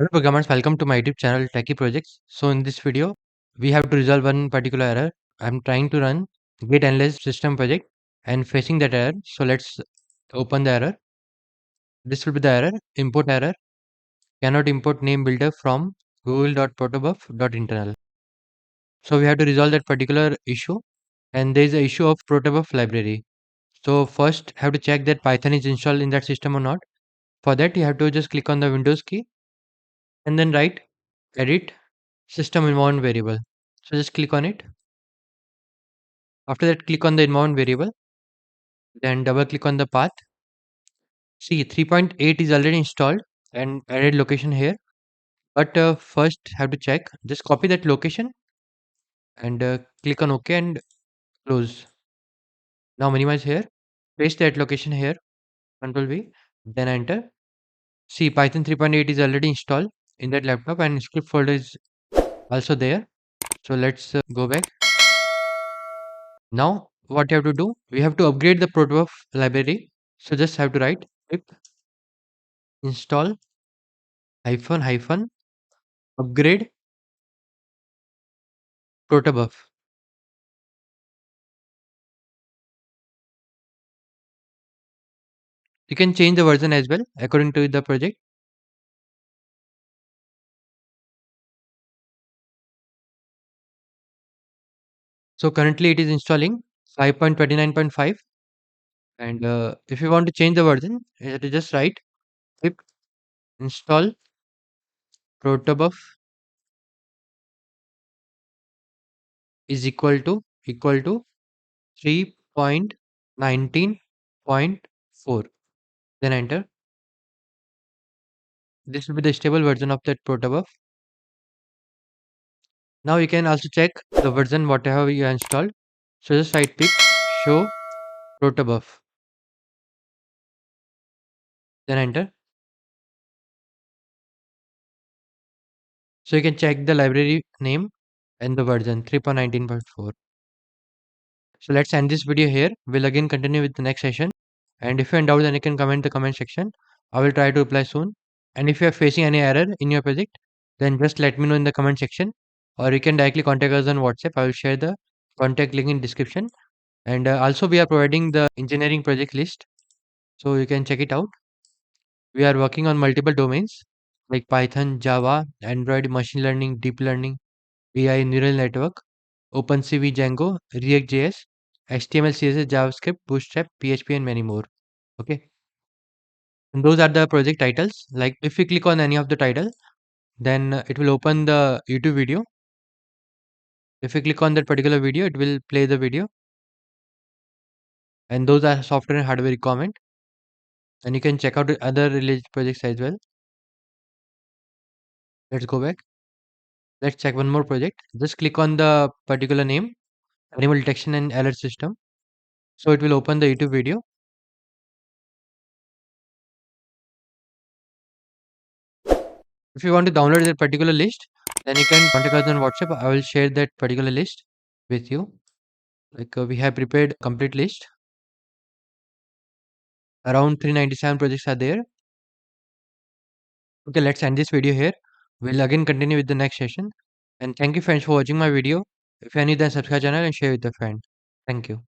Hello programmers, welcome to my YouTube channel Techie Projects. So in this video, we have to resolve one particular error. I'm trying to run git endless system project and facing that error. So let's open the error. This will be the error, import error, cannot import name builder from google.protobuf.internal. So we have to resolve that particular issue, and there is the issue of protobuf library. So first have to check that Python is installed in that system or not. For that you have to just click on the Windows key and then write edit system environment variable. So just click on it. After that, click on the environment variable, then double click on the path. See, 3.8 is already installed and added location here. But first have to check. Just copy that location and click on OK and close. Now minimize here. Paste that location here. Control V. Then enter. See, Python 3.8 is already installed in that laptop and script folder is also there. So let's go back. Now what you have to do? We have to upgrade the protobuf library. So just have to write pip install hyphen upgrade protobuf. You can change the version as well according to the project. So currently it is installing 5.29.5, and if you want to change the version, you have to just write pip install protobuf is equal to 3.19.4. Then enter. This will be the stable version of that protobuf. Now you can also check the version whatever you installed. So just write pip show protobuf. Then enter. So you can check the library name and the version 3.19.4. So let's end this video here. We'll again continue with the next session. And if you're in doubt, then you can comment in the comment section. I will try to reply soon. And if you are facing any error in your project, then just let me know in the comment section. Or you can directly contact us on WhatsApp. I will share the contact link in description. And also we are providing the engineering project list. So you can check it out. We are working on multiple domains like Python, Java, Android, machine learning, deep learning, AI, neural network, OpenCV, Django, React.js, HTML, CSS, JavaScript, Bootstrap, PHP, and many more. Okay, and those are the project titles. Like if we click on any of the title, then it will open the YouTube video. If we click on that particular video, it will play the video, and those are software and hardware requirement. And you can check out the other related projects as well. Let's go back. Let's check one more project. Just click on the particular name, animal detection and alert system. So it will open the YouTube video. If you want to download that particular list, then you can contact us on WhatsApp. I will share that particular list with you. Like we have prepared complete list. Around 397 projects are there. Okay, let's end this video here. We'll again continue with the next session. And thank you friends for watching my video. If you are new, then subscribe channel and share with a friend. Thank you.